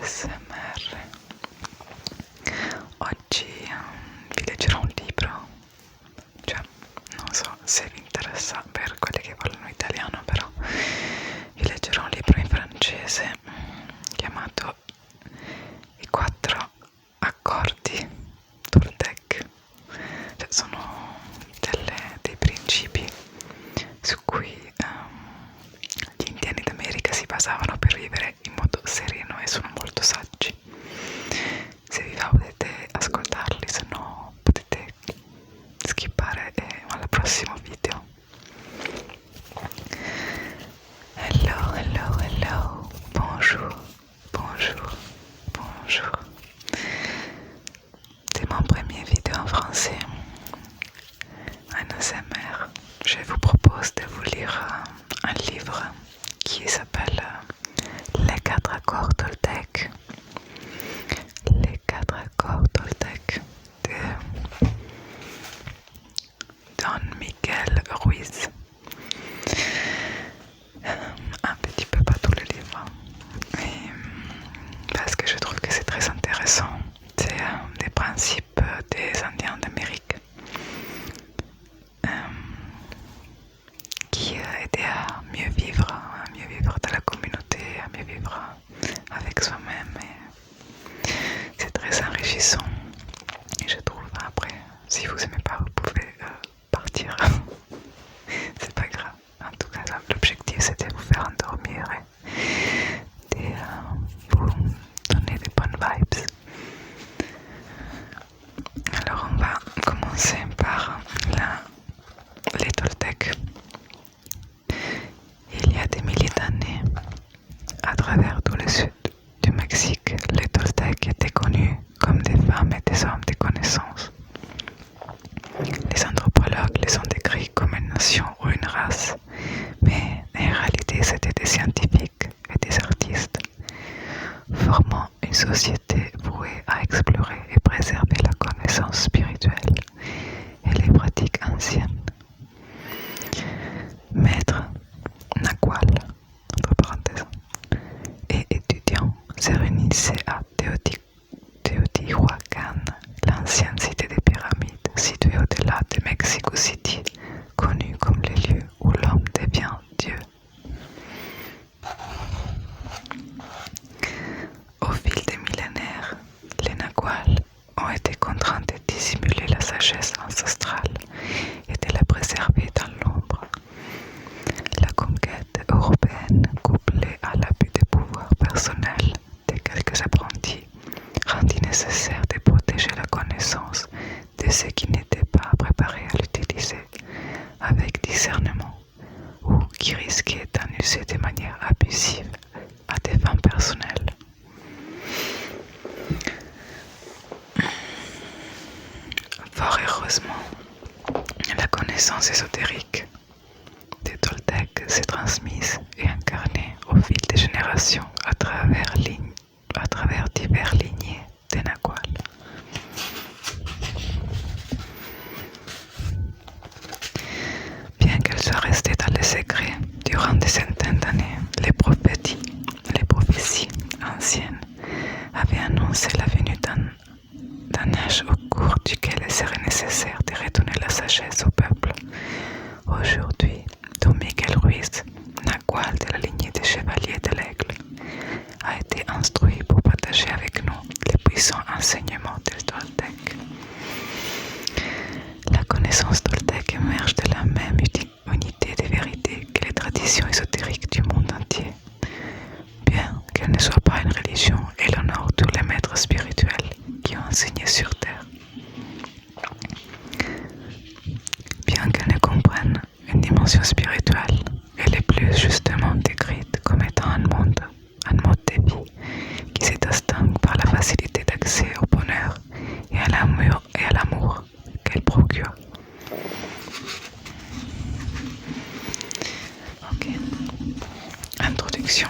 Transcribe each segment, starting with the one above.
ASMR. Oggi vi leggerò un libro, cioè non so se vi interessa per quelli che parlano italiano, però vi leggerò un libro in francese chiamato I 4 accordi Toltec. Cioè, sono dei principi su cui gli indiani d'America si basavano per vivere in modo sereno e sono molto saggi. Se vi va potete ascoltarli, se no potete skippare al prossimo video. Hello, hello, hello, bonjour, bonjour, bonjour. C'est mon premier vidéo en français, un ASMR. Je vous propose de vous lire un livre qui s'appelle Les 4 accords Toltec. Les 4 accords Toltec de Don Miguel Ruiz. Un petit peu pas tout le livre, mais parce que je trouve que c'est très intéressant. C'est des principes des Indiens d'Amérique qui aident à mieux vivre dans la communauté, à mieux vivre avec soi-même. Et c'est très enrichissant. Et je trouve, après, si vous aimez pas, vous pouvez partir. C'est pas grave. En tout cas, l'objectif c'était de vous faire endormir et de vous donner des bonnes vibes. Alors on va commencer par les Toltecs. Il y a des milliers d'années, à travers tout le sud du Mexique, les Toltecs étaient connus comme des femmes et des hommes de connaissance. Les anthropologues les ont décrits comme une nation ou une race, mais en réalité c'était des scientifiques et des artistes, formant une société vouée à explorer et préserver la connaissance spirituelle et les pratiques anciennes. Maître Nagual, entre parenthèses, et étudiants se réunissaient à Teotihuacan, l'ancienne cité des pyramides située au-delà de Mexico City, connue comme le lieu où l'homme devient Dieu. Au fil des millénaires, les Nagual ont été contraints de dissimuler la sagesse ancestrale et de la préserver dans l'ombre. La conquête européenne, couplée à l'abus de pouvoir personnel de quelques apprentis, rendit nécessaire de protéger la connaissance de ceux qui n'étaient pas préparés à l'utiliser avec discernement ou qui risquaient d'en user de manière abusive à des fins personnelles. Fort heureusement, la connaissance ésotérique des Toltecs s'est transmise et incarnée au fil des générations à travers divers lignées des Nagual. Bien qu'elle soit restée dans le secret durant des centaines d'années, les prophéties anciennes avaient annoncé la venue d'un âge au cours duquel il serait nécessaire de redonner la sagesse au peuple. Aujourd'hui, Don Miguel Ruiz, Nagual de la lignée des chevaliers de l'Aigle, a été instruit pour partager avec nous les puissants enseignements des Toltec. La connaissance Toltec émerge de la même unité de vérité que les traditions ésotériques du monde entier. Bien qu'elle ne soit pas une religion, elle honore tous les maîtres spirituels qui ont enseigné sur Terre. Bien qu'elle ne comprenne une dimension spirituelle, elle est plus justement décrite comme étant un mode de vie qui se distingue par la facilité d'accès au bonheur et à l'amour qu'elle procure. Ok. Introduction.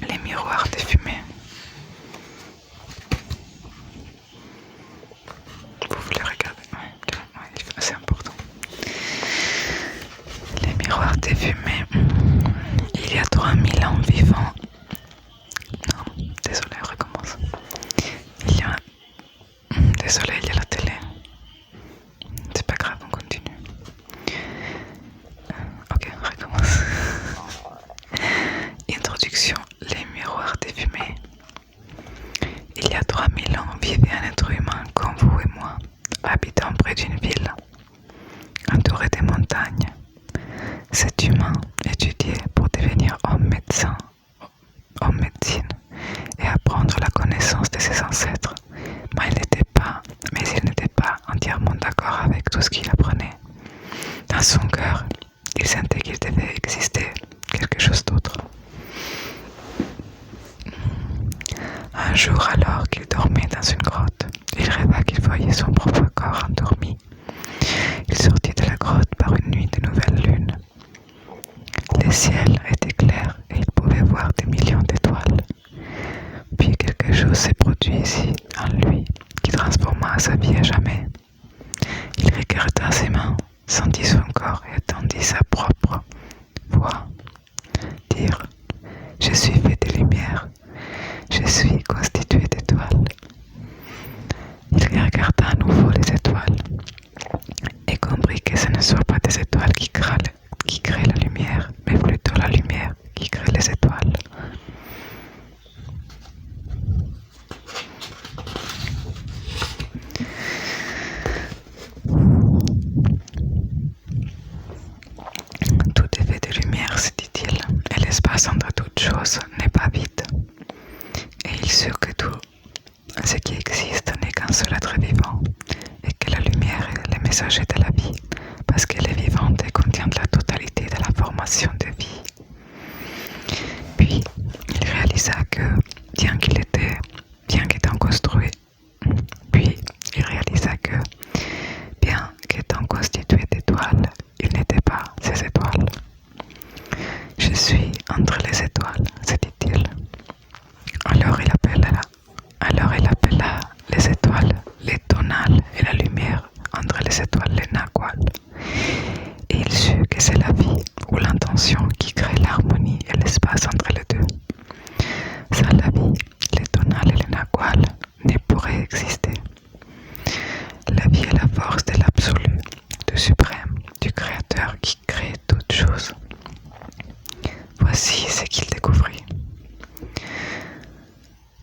Les miroirs de fumée. Vous voulez regarder? Ouais, c'est important. Les miroirs de fumée. Il y a 3000 ans vivant. Non, désolé, vivait un être humain comme vous et moi, habitant près d'une ville, entouré des montagnes. Cet humain étudiait pour devenir homme médecine et apprendre la connaissance de ses ancêtres, mais il n'était pas entièrement d'accord avec tout ce qu'il apprenait. Dans son cœur, il sentait qu'il devait exister quelque chose d'autre. Un jour, alors qu'il dormait dans une grotte, il rêva qu'il voyait son propre corps endormi. Il sortit de la grotte par une nuit de nouvelle lune. Le ciel était clair et il pouvait voir des millions d'étoiles. Puis quelque chose s'est produit ici, en lui, qui transforma sa vie à jamais. Il regarda ses mains, sentit son corps et entendit sa propre voix dire « Je suis fait de lumière, je suis constitué d'étoiles. » Il regarda à nouveau les étoiles et comprit que ce ne sont pas des étoiles qui créent la lumière, mais plutôt la lumière qui crée les étoiles. Tout est fait de lumière, se dit-il, et l'espace entre toutes choses n'est pas vide. Et il sut que tout ce qui existe n'est qu'un seul être vivant, et que la lumière est le messager de la vie, parce qu'elle est vivante et contient la totalité de la formation de vie. Puis, il réalisa que, bien qu'étant construit, constitué d'étoiles, il n'était pas ces étoiles. Je suis entre les étoiles, se dit-il. Alors il appela les étoiles les tonales et la lumière entre les étoiles les naquals. Et il sut que c'est la vie ou l'intention qui crée l'harmonie et l'espace entre les deux. Sans la vie, les tonales et les naquals ne pourraient exister. La vie est la force de l'absolu, du suprême, du créateur qui crée toutes choses. Voici ce qu'il découvrit.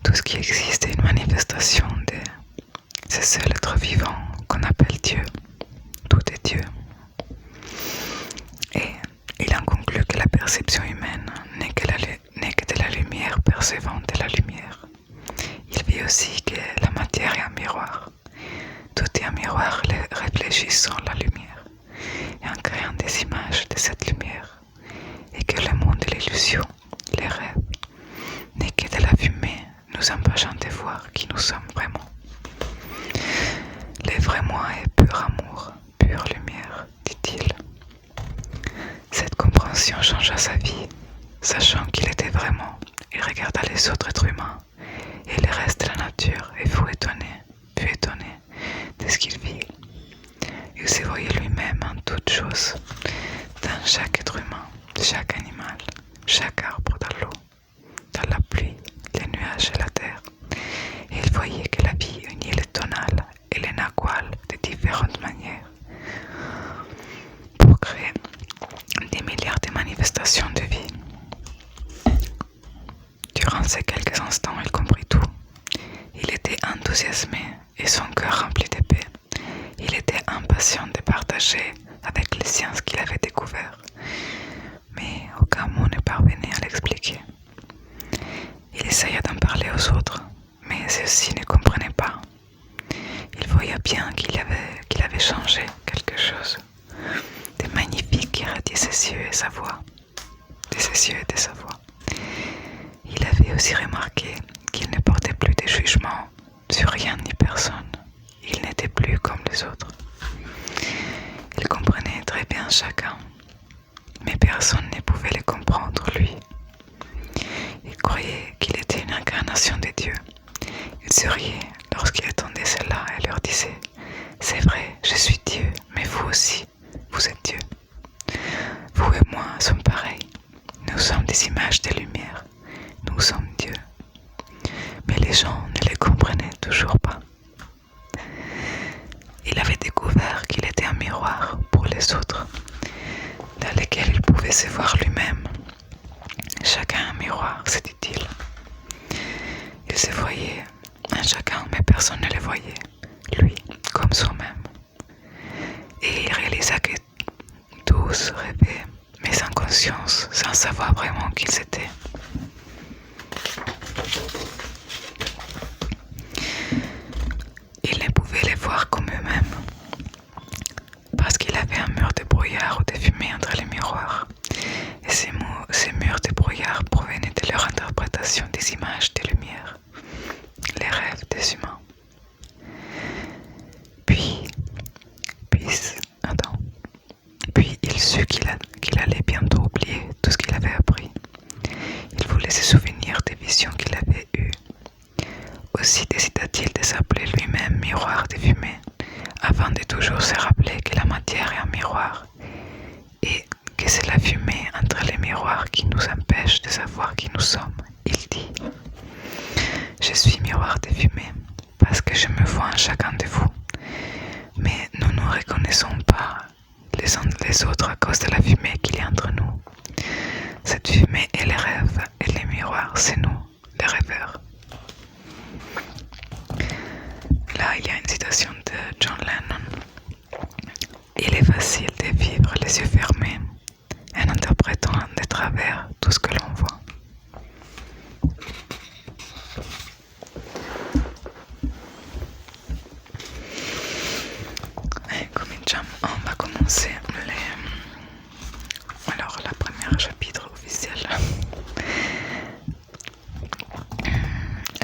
Tout ce qui existe est une manifestation de ce seul être vivant qu'on appelle Dieu. Tout est Dieu. Et il en conclut que la perception humaine n'est que de la lumière percevant de la lumière. Il vit aussi que la matière est un miroir. Tout est un miroir réfléchissant la lumière et en créant des images de cette lumière. Et que le monde de l'illusion, les rêves, n'est que de la fumée nous empêchant de voir qui nous sommes vraiment. Le vrai moi est pur amour, pure lumière, dit-il. Cette compréhension changea sa vie, sachant qu'il était vraiment. Il regarda les autres êtres humains et le reste de la nature et fut étonné de ce qu'il vit. Il se voyait lui-même en toutes choses, dans chaque être humain, chaque animal, chaque arbre dans l'eau, dans la pluie, les nuages et la terre. Et il voyait que la vie unit les tonales et les naquals de différentes manières pour créer des milliards de manifestations de vie. Durant ces quelques instants, il comprit tout. Il était enthousiasmé et son cœur rempli de paix. Il était impatient de partager avec les sciences qu'il avait découvertes, mais aucun mot ne parvenait à l'expliquer. Il essaya d'en parler aux autres, mais ceux-ci ne comprenaient pas. Il voyait bien qu'il avait changé quelque chose de magnifique qui irradiait ses yeux et sa voix, de ses yeux et de sa voix. Il avait aussi remarqué qu'il ne portait plus de jugement sur rien ni personne. Il n'était plus comme les autres. Il comprenait très bien chacun, mais personne ne pouvait le comprendre, lui. Il croyait qu'il était une incarnation de Dieu. Il souriait lorsqu'il entendait cela et leur disait « C'est vrai, je suis Dieu, mais vous aussi, vous êtes Dieu. Vous et moi sommes pareils. Nous sommes des images de lumière. Nous sommes Dieu. » Mais les gens ne les comprenaient toujours pas. Il avait découvert qu'il était un miroir pour les autres, dans lequel il pouvait se voir lui-même. Chacun un miroir, se dit-il. Il se voyait en chacun, mais personne personne ne le voyait, lui comme soi-même. Et il réalisa que tous rêvaient, mais sans conscience, sans savoir vraiment qui ils étaient. Il ne pouvait les voir comme eux-mêmes, parce qu'il avait un mur de brouillard ou de fumée entre les miroirs. Et ces murs de brouillard provenaient de leur interprétation des images de lumière, les rêves des humains. Puis il sut qu'il allait bientôt oublier tout ce qu'il avait appris. Il voulait se souvenir des visions qu'il avait eues. Aussi décida-t-il de s'appeler lui-même miroir de fumée, afin de toujours se rappeler que la matière est un miroir, et que c'est la fumée entre les miroirs qui nous empêche de savoir qui nous sommes. Il dit: je suis miroir de fumée, parce que je me vois en chacun de vous, mais nous ne reconnaissons pas les uns les autres à cause de la fumée qu'il y a entre nous. Cette fumée est les rêves, et les miroirs, c'est nous, les rêveurs. Là, il y a une citation de John Lennon. Il est facile de vivre les yeux fermés en interprétant de travers tout ce que l'on voit. Et on va commencer alors la première chapitre officiel.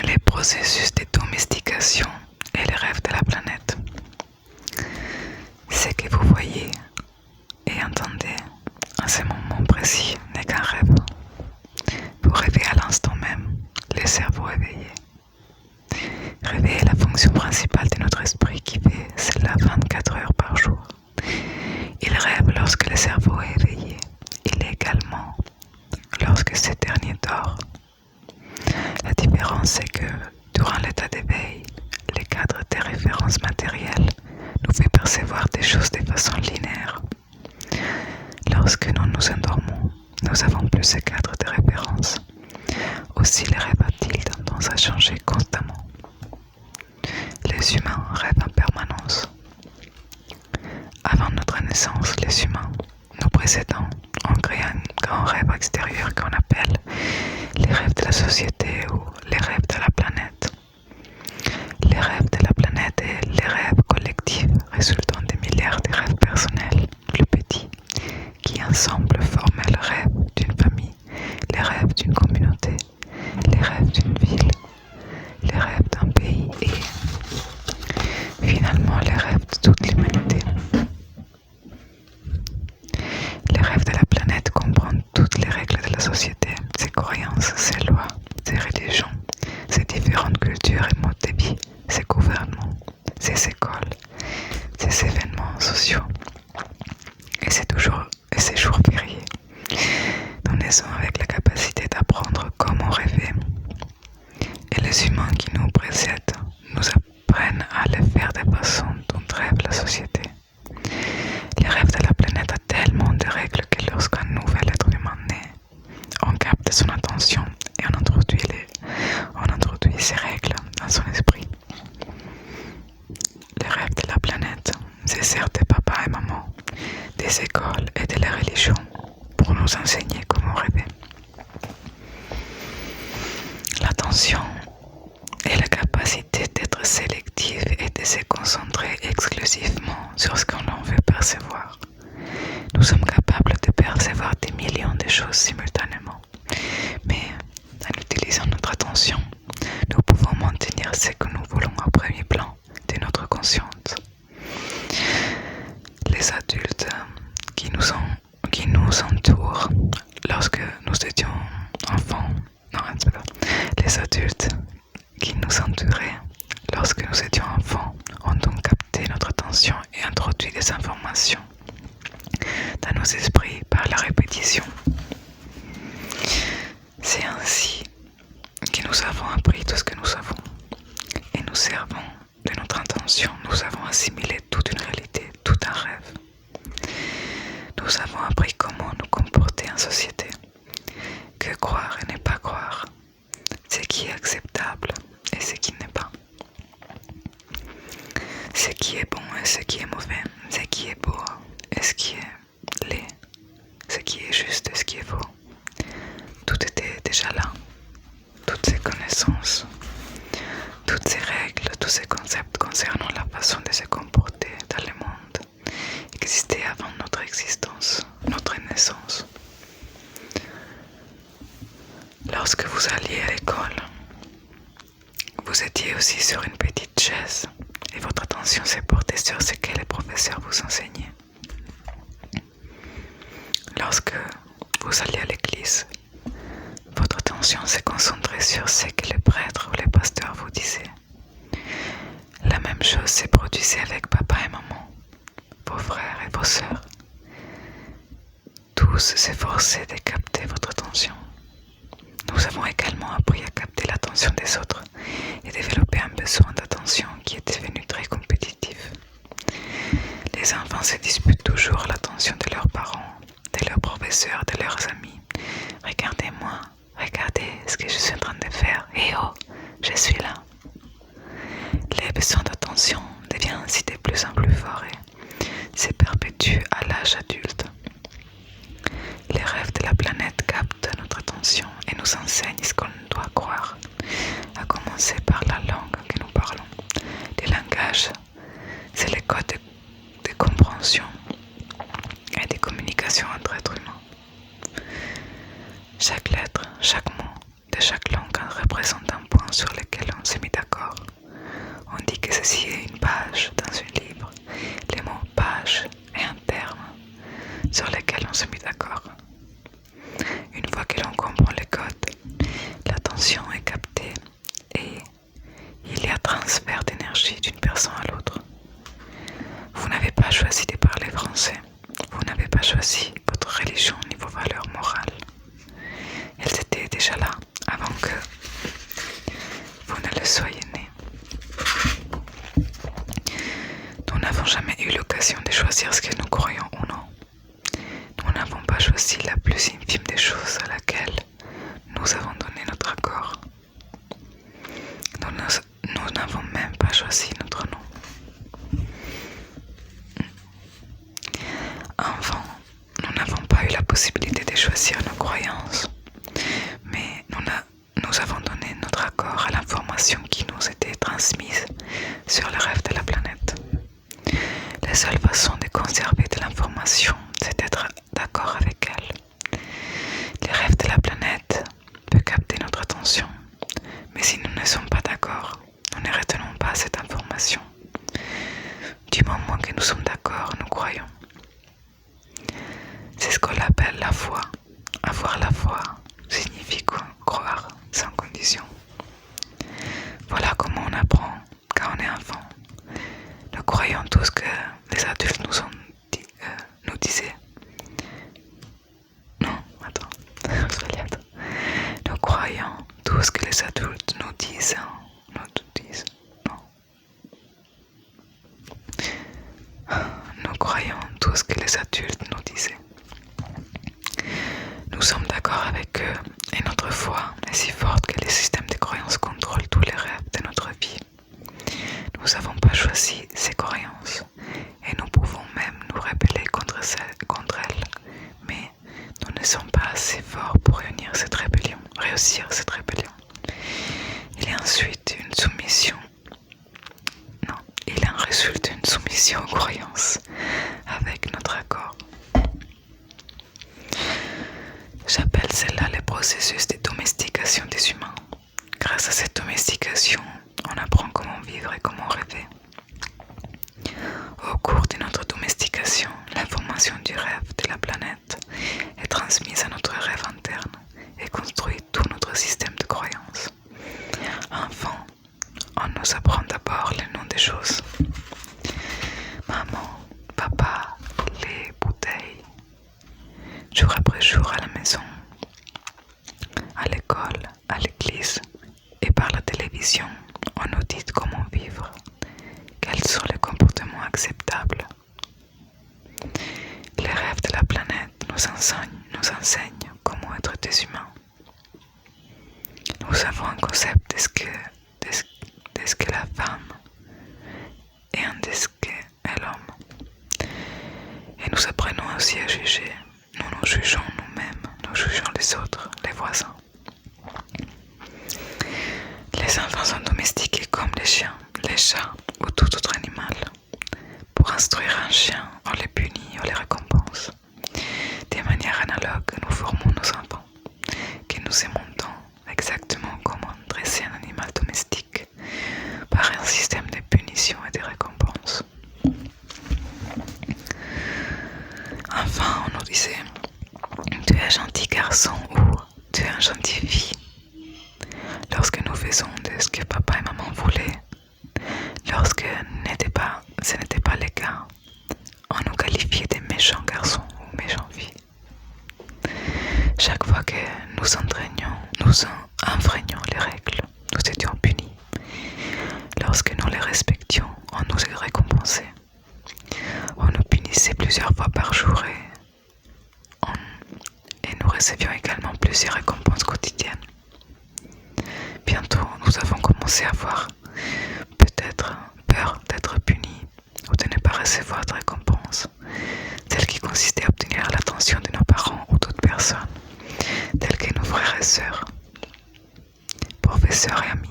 Les processus de domestication et les rêves de la planète. Ce que vous voyez et entendez à ce moment précis n'est qu'un rêve. Vous rêvez à l'instant même, le cerveau éveillé. Rêver est la fonction principale de notre esprit qui fait cela 24 heures par jour. Il rêve lorsque le cerveau est éveillé. Il est également lorsque ce dernier dort. La différence c'est que durant l'état d'éveil, le cadre des références matérielles nous fait percevoir des choses de façon linéaire. Lorsque nous nous endormons, nous avons plus ce cadre de référence. Aussi les rêves ont-ils tendance à changer constamment. Les humains rêvent en permanence. Avant notre naissance, les humains, nous précédant, ont créé un grand rêve extérieur qu'on appelle les rêves de la société ou les rêves de la planète. Les rêves de la planète et les rêves collectifs résultant des milliards de rêves personnels plus petits qui ensemble forment le rêve d'une famille, les rêves d'une communauté, les rêves d'une ville, les rêves d'un pays et finalement les rêves de toute l'humanité. Les rêves de la planète comprennent toutes les règles de la société, ses croyances, ses lois, ses religions, ses différentes cultures et modes de vie, ses gouvernements, ses écoles, ses événements sociaux et ses jours fériés. Nous naissons avec la capacité d'apprendre comment rêver. Et les humains qui nous précèdent nous apprennent à le faire de façon dont rêve la société. Les rêves de la planète ont tellement de règles que lorsqu'un nouvel être humain naît, on capte son attention et on introduit ces règles dans son esprit. Les rêves de la planète, c'est certes des papas et mamans, des écoles et de la religion pour nous enseigner comment rêver. L'attention est la capacité d'être sélective et de se concentrer exclusivement sur ce qu'on veut percevoir. Nous sommes capables de percevoir des millions de choses simultanément, mais en utilisant notre attention, nous pouvons maintenir ce que nous voulons au premier plan de notre conscience. Les adultes qui nous entourent lorsque nous étions enfants, les adultes qui nous entouraient lorsque nous étions enfants ont donc capté notre attention et introduit des informations dans nos esprits par la répétition. C'est ainsi que nous avons appris tout ce que nous savons et nous servons de notre intention. Nous avons assimilé toute une réalité, tout un rêve. Nous avons appris comment nous comporter en société, que croire et ne pas croire, ce qui est acceptable et ce qui n'est pas. ce qui est bon et ce qui est mauvais, ce qui est beau et ce qui est laid, ce qui est juste et ce qui est faux. Tout était déjà là, toutes ces connaissances, toutes ces règles, tous ces concepts concernant la façon de se comporter dans le monde existaient avant notre existence, notre naissance. Lorsque vous alliez à l'école, vous étiez aussi sur une petite chaise et votre attention s'est portée sur ce que les professeurs vous enseignaient. Lorsque vous alliez à l'église, votre attention s'est concentrée sur ce que les prêtres ou les pasteurs vous disaient. La même chose s'est produite avec papa et maman, vos frères et vos sœurs. Tous s'efforçaient de capter votre attention. Nous avons également appris à capter l'attention des autres et développer un besoin d'attention qui est devenu très compétitif. Les enfants se disputent toujours l'attention de leurs parents, de leurs professeurs, de leurs amis. Regardez-moi, regardez ce que je suis en train de faire. Et oh, je suis là. Les besoins d'attention deviennent ainsi de plus en plus forts et se perpétuent à l'âge adulte. Les rêves de la planète captent notre attention et nous enseignent ce qu'on doit croire, à commencer par la langue que nous parlons. Le langage, c'est le code de compréhension et de communication entre êtres humains. Chaque lettre, chaque mot de chaque langue représente un point sur lequel on s'est mis d'accord. On dit que ceci est une page dans un livre. Le mot page est un terme sur lequel on s'est mis d'accord. Une fois que l'on comprend les codes, l'attention est captée et il y a transfert d'énergie d'une personne à l'autre. Vous n'avez pas choisi de parler français. Vous n'avez pas choisi votre religion ni vos valeurs morales. Elles étaient déjà là avant que vous ne le soyez né. Nous n'avons jamais eu l'occasion de choisir ce que nous croyons ou non. Nous n'avons pas choisi la plus infime des choses à laquelle nous avons donné notre accord. Nous n'avons même pas choisi notre nom. Enfant, nous n'avons pas eu la possibilité de choisir nos croyances, mais nous avons donné notre accord à l'information qui nous était transmise sur le rêve de la planète. La seule façon de conserver de l'information, c'est d'être d'accord avec elle. Les rêves de la planète peuvent capter notre attention, mais si nous ne sommes pas d'accord, nous ne retenons pas cette information. Du moment que nous sommes d'accord, nous croyons. C'est ce qu'on appelle la foi. Avoir la foi signifie croire sans condition. Voilà comment on apprend quand on est enfant. Nous croyons tous que les adultes nous disaient. Non, attends. Nous croyons tous que les adultes nous disent. Non. Nous croyons tous que les adultes nous disaient. Nous sommes d'accord avec eux et notre foi est si forte que les systèmes de croyances contrôlent tous les rêves de notre vie. Nous n'avons pas choisi ces croyances et nous pouvons même nous rebeller contre elles, mais nous ne sommes pas assez forts pour réussir cette rébellion. Il y a ensuite une soumission. Non, il en résulte une soumission aux croyances avec notre accord. J'appelle cela le processus de domestication des humains. Grâce à cette domestication, on apprend comment vivre et comment rêver. Au cours de notre domestication, l'information du rêve de la planète est transmise à notre rêve interne et construit tout notre système de croyances. Enfant, on nous apprend d'abord les noms des choses. Maman, papa, les bouteilles. Jour après jour à la maison, à l'école, à l'église et par la télévision, on nous dit comment vivre, quels sont les comportements acceptables. Les rêves de la planète nous enseignent comment être des humains. Nous avons un concept de ce que la femme nous apprenons aussi à juger. Nous nous jugeons nous-mêmes, nous jugeons les autres, les voisins. Les enfants sont domestiqués comme les chiens, les chats ou tout autre animal. Pour instruire un chien, on les punit, on les récompense. De manière analogue, nous formons nos enfants, que nous aimons tant, exactement comme on dressait un animal domestique, par un système de punition et de récompense. Enfin, on nous disait, tu es un gentil garçon ou tu es un gentil fille. Lorsque nous faisons de ce que papa et maman voulaient, lorsque ce n'était pas le cas, on nous qualifiait de méchants garçons ou méchants filles. Chaque fois que nous enfreignions les règles, nous étions punis. Lorsque nous les respections, on nous récompensait. On nous punissait plusieurs fois par jour et nous recevions également plusieurs récompenses quotidiennes. Bientôt, nous avons commencé à avoir peut-être peur d'être punis ou de ne pas recevoir de récompense, celle qui consistait à obtenir l'attention de nos parents ou d'autres personnes, telles que nos frères et sœurs, professeurs et amis.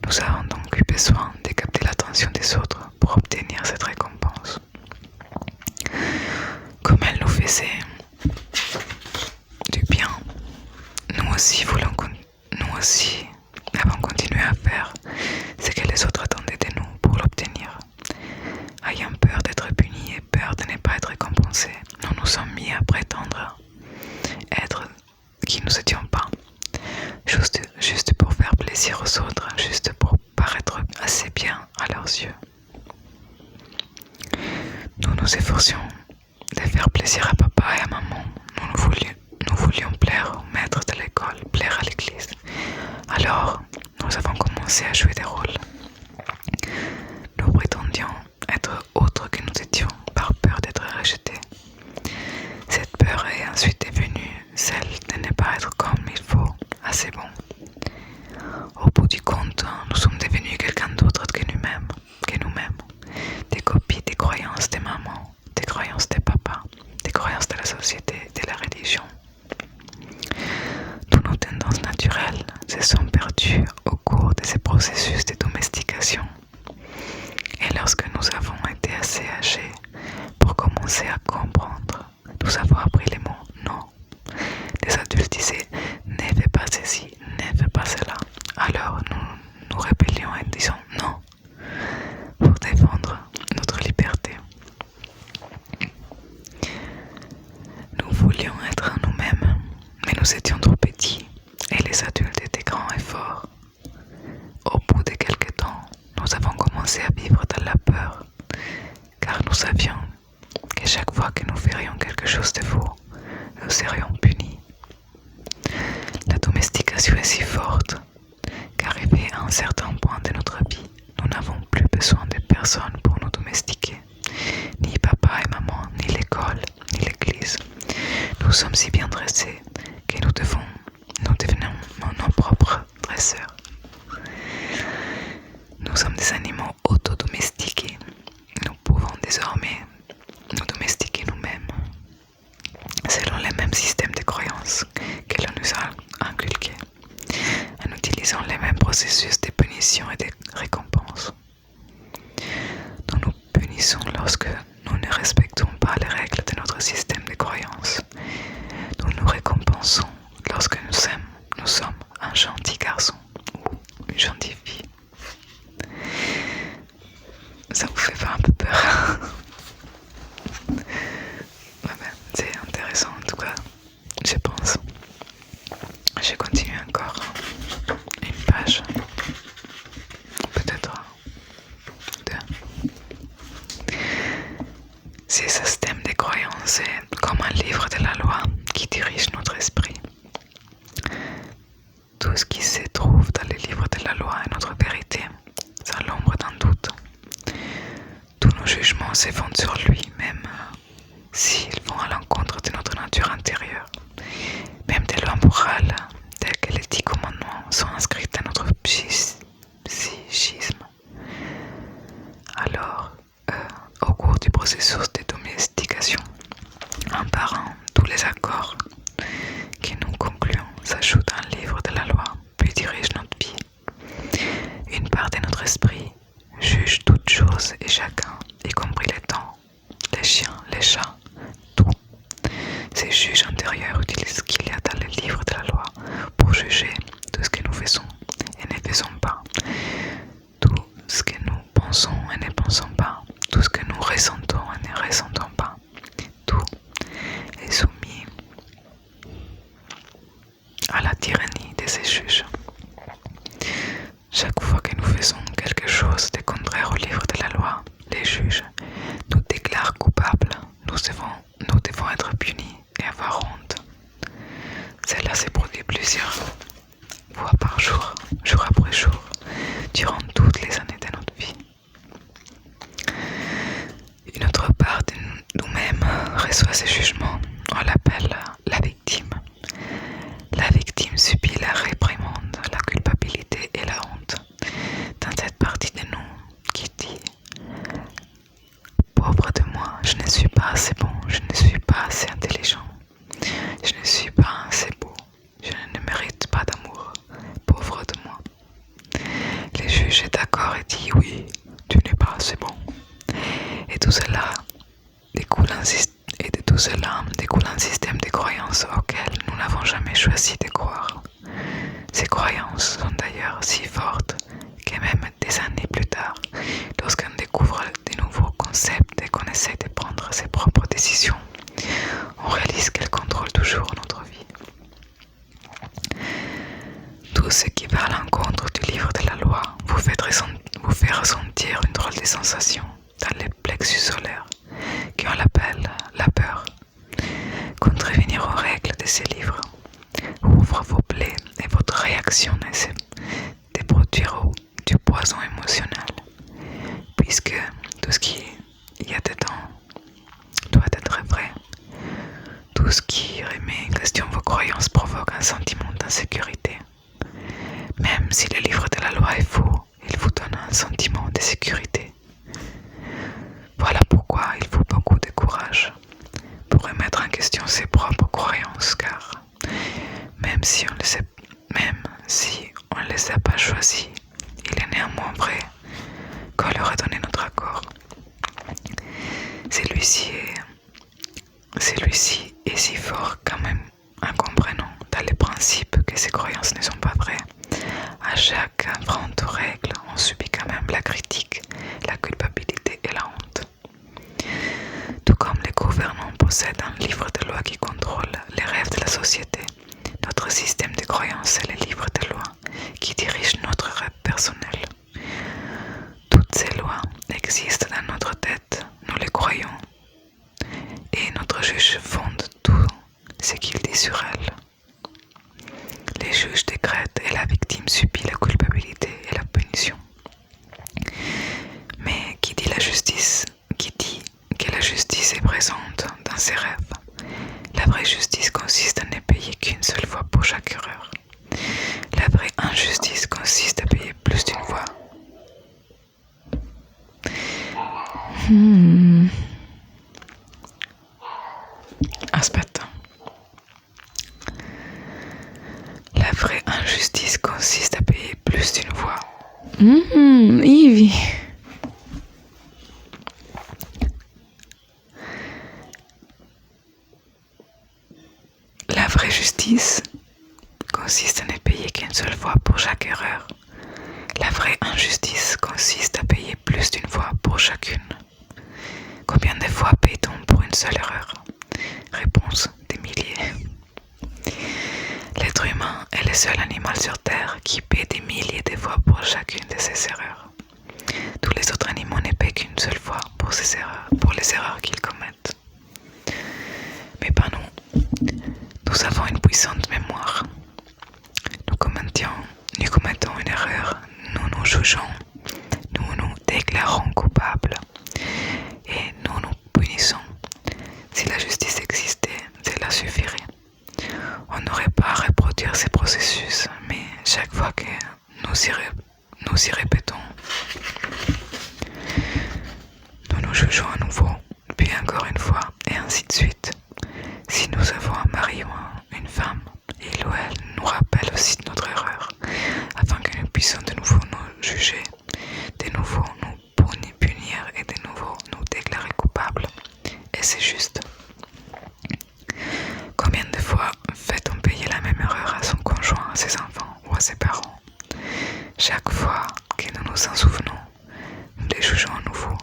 Nous avons donc eu besoin de capter l'attention des autres pour obtenir cette récompense. Comme elle nous faisait du bien, nous aussi avons continué à faire ce que les autres attendaient de nous pour l'obtenir. Ayant peur d'être punis et peur de ne pas être récompensés, nous nous sommes mis à prétendre être qui nous étions pas, juste pour faire plaisir aux autres, juste pour paraître assez bien à leurs yeux. Nous nous efforcions de faire plaisir à papa et à maman. Nous voulions plaire au maître de l'école, plaire à l'église. Alors, nous avons commencé à jouer des rôles. Nous prétendions être autres que nous étions par peur d'être rejetés. Cette peur est ensuite devenue celle de ne pas être comme il faut, assez bon. Au bout du compte, nous sommes devenus quelqu'un d'autre que nous-mêmes, des copies des croyances des mamans, des croyances des papas, des croyances de la société, de la religion. Toutes nos tendances naturelles se sont perdues au cours de ces processus de domestication. Et lorsque nous avons été assez âgés pour commencer à comprendre, nous avons appris les mots non. Les adultes disaient ne fais pas ceci, ne fais pas cela. Alors nous nous rébellions en disant non pour défendre notre liberté. Nous voulions être nous-mêmes, mais nous étions trop petits et les adultes étaient grands et forts. Au bout de quelques temps, nous avons commencé à vivre dans la peur, car nous savions que chaque fois que nous ferions quelque chose de faux, nous serions punis. La domestication est si forte qu'arrivé à un certain point de notre vie, nous n'avons plus besoin de personne pour nous domestiquer, ni papa et maman, ni l'école, ni l'église. Nous sommes si bien dressés que nous devenons nos propres dresseurs. Nous sommes des animaux autodomestiqués. Nous pouvons désormais nous domestiquer nous-mêmes, selon les mêmes systèmes de croyances que l'on nous a inculqués, en utilisant les mêmes processus de punition et de récompense. Nous nous punissons lorsque nous ne respectons pas les règles de notre système de croyances. Nous nous récompensons lorsque nous sommes un gentil garçon ou une gentille fille. Ça vous fait pas un peu peur? C'est intéressant en tout cas, je pense. Je continue encore une page, peut-être deux. Ces systèmes de croyances est comme un livre de la loi qui dirige notre esprit. Tout ce qui se trouve dans les livres de la loi est notre vérité, sans l'ombre d'un doute. Tous nos jugements se fondent sur lui, même s'ils vont à l'encontre de notre nature intérieure. Même des lois morales, telles que les 10 commandements, sont inscrites dans notre psychisme. Alors, au cours du processus de domestication, faisons quelque chose de contraire au livre de la loi, les juges nous déclarent coupables. Nous devons être punis et avoir honte. Cela s'est produit plusieurs fois par jour, jour après jour, durant toutes les années de notre vie. Une autre part de nous-mêmes reçoit ces jugements. On l'appelle la victime. La victime subit la réprimande, la culpabilité et la honte. Dans cette partie de nous qui dit « Pauvre de moi, je ne suis pas assez bon, je ne suis pas assez intelligent, je ne suis pas assez beau, je ne mérite pas d'amour, pauvre de moi. » Le juge est d'accord et dit « Oui, tu n'es pas assez bon. » Et tout cela découle un système de croyances auxquelles nous n'avons jamais choisi de croire. Ces croyances sont d'ailleurs si fortes que même des années plus tard, lorsqu'on découvre de nouveaux concepts et qu'on essaie de prendre ses propres décisions, on réalise qu'elles contrôlent toujours notre vie. Tout ce qui va à l'encontre du livre de la loi vous fait ressentir une drôle de sensation dans les plexus solaires, qu'on l'appelle la peur. Contrevenir aux règles de ces livres ouvre vos plaies et votre réaction essaie de produire du poison émotionnel, puisque tout ce qui y a dedans doit être vrai. Tout ce qui remet en question vos croyances provoque un sentiment d'insécurité. Même si le livre de la loi est faux, il vous donne un sentiment de sécurité. Voilà pourquoi il faut beaucoup de courage pour remettre en question ses propres croyances, car même si on ne les a pas choisis, il est néanmoins vrai qu'on leur a donné notre accord. Celui-ci est si fort quand même en comprenant dans les principes que ces croyances ne sont pas vraies. À chaque affront aux règles, on subit quand même la critique, la culpabilité et la honte. Tout comme les gouvernants possèdent un livre de loi qui contrôle les rêves de la société, notre système de croyances est le livre de loi qui dirige notre rêve personnel. Toutes ces lois existent dans notre tête, nous les croyons, et notre juge fonde tout ce qu'il dit sur elles. Les juges décrètent et la victime subit la culpabilité et la punition. Mais qui dit que la justice est présente dans ses rêves? La vraie justice consiste à ne payer qu'une seule fois pour chaque erreur. La vraie injustice consiste à payer plus d'une fois. Aspetta. La vraie injustice consiste à payer plus d'une fois. Ivy. La vraie justice consiste à ne payer qu'une seule fois pour chaque erreur. La vraie injustice consiste à payer plus d'une fois pour chacune. Combien de fois paye-t-on pour une seule erreur? Réponse: des milliers. L'être humain est le seul animal sur Terre qui paie des milliers de fois pour chacune de ses erreurs. Tous les autres animaux ne paient qu'une seule fois pour les erreurs qu'ils commettent. Mais pas nous. Nous avons une puissante mémoire. Nous commettons une erreur, nous nous jugeons, nous nous déclarons coupables et nous nous punissons. Si la justice existait, cela suffirait. On n'aurait pas à reproduire ces processus, mais chaque fois que nous y répétons, nous nous jugeons à nouveau, puis encore une fois, et ainsi de suite. Si nous avons un mari ou une femme, il ou elle nous rappelle aussi de notre erreur, afin que nous puissions de nouveau nous juger, de nouveau nous punir et de nouveau nous déclarer coupables. Et c'est juste. Combien de fois fait-on payer la même erreur à son conjoint, à ses enfants ou à ses parents? Chaque fois que nous nous en souvenons, nous les jugeons à nouveau.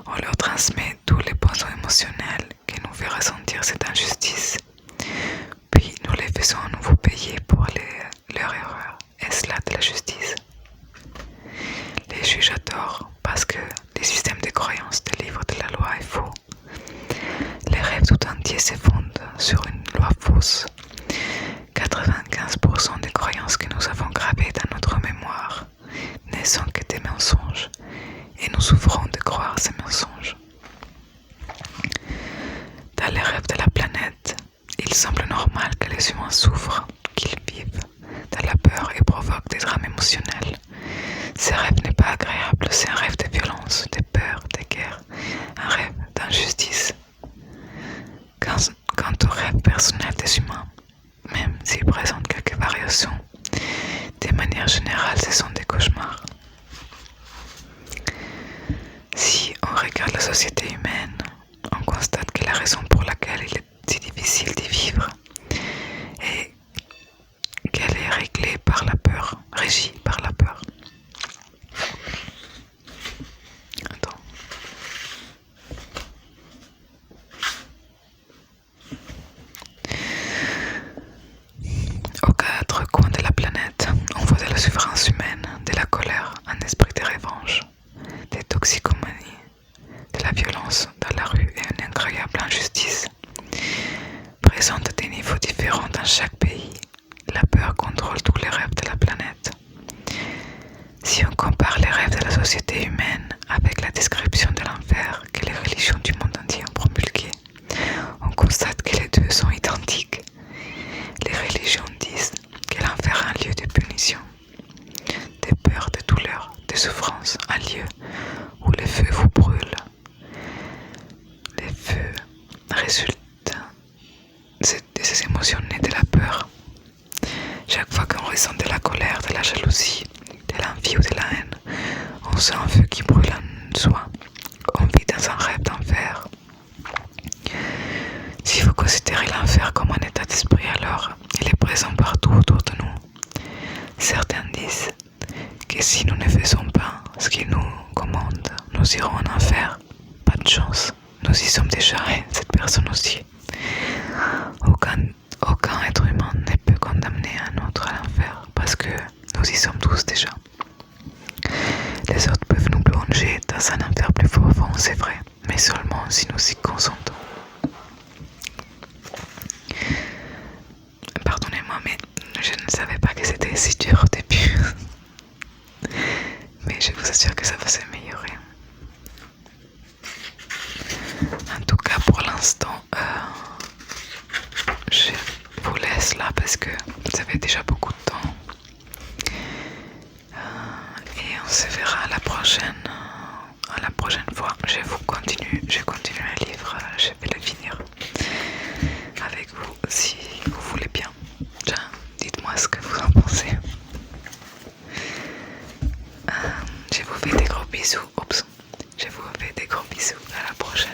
On leur transmet tous les poisons émotionnels qui nous fait ressentir cette injustice. Puis nous les faisons à nouveau payer pour leur erreur. Est-ce là de la justice? tort parce que les systèmes de croyance des livres de la loi est faux. Les rêves tout entiers se fondent sur une loi fausse. 95% des croyances que nous avons gravées dans notre mémoire ne sont que des mensonges et nous souffrons de croire ces mensonges. Dans les rêves de la planète, il semble normal que les humains souffrent, qu'ils vivent dans la peur et provoquent des drames émotionnels. Ce rêve n'est pas agréable, c'est un rêve de violence, de peur, de guerre, un rêve d'injustice. Quant au rêve personnel des humains, même s'ils présentent quelques variations, de manière générale, ce sont des cauchemars. Si on regarde la société humaine, on constate que la raison pour laquelle il est si difficile de vivre est qu'elle est réglée par la peur, régie par la peur. Attends. Aux quatre coins de la planète, on voit de la souffrance humaine, de la colère, un esprit de revanche, des toxicomanies, de la violence dans la rue et une incroyable injustice. Présente à des niveaux différents dans chaque pays, la peur contrôle tous les rêves de la planète. Si on compare les rêves de la société humaine avec la description de l'enfer que les religions du monde entier ont promulguée, on constate que les deux sont identiques. Les religions disent que l'enfer est un lieu de punition, de peur, de douleur, de souffrance, un lieu où le feu vous brûle. Le feu résulte de ces émotions nées de la peur. Chaque fois qu'on ressent de la colère, de la jalousie, de l'envie ou de la haine, on sent un feu qui brûle en soi. On vit dans un rêve d'enfer. Si vous considérez l'enfer comme un état d'esprit, alors il est présent partout autour de nous. Certains disent que si nous ne faisons pas ce qu'il nous commande, nous irons en enfer. Pas de chance, nous y sommes déjà et cette personne aussi. Aucun être humain ne peut condamner un autre à l'enfer parce que nous y sommes tous déjà. Les autres peuvent nous plonger dans un enfer plus profond, c'est vrai, mais seulement si nous y consentons. Pardonnez-moi, mais je ne savais pas que c'était si dur au début. Mais je vous assure que ça va s'améliorer. En tout cas, pour l'instant, je vous laisse là parce que ça fait déjà beaucoup de temps. Et on se verra à la prochaine fois. Je continue le livre, je vais le finir avec vous si vous voulez bien. Dites-moi ce que vous en pensez. Je vous fais des gros bisous. Je vous fais des gros bisous. À la prochaine.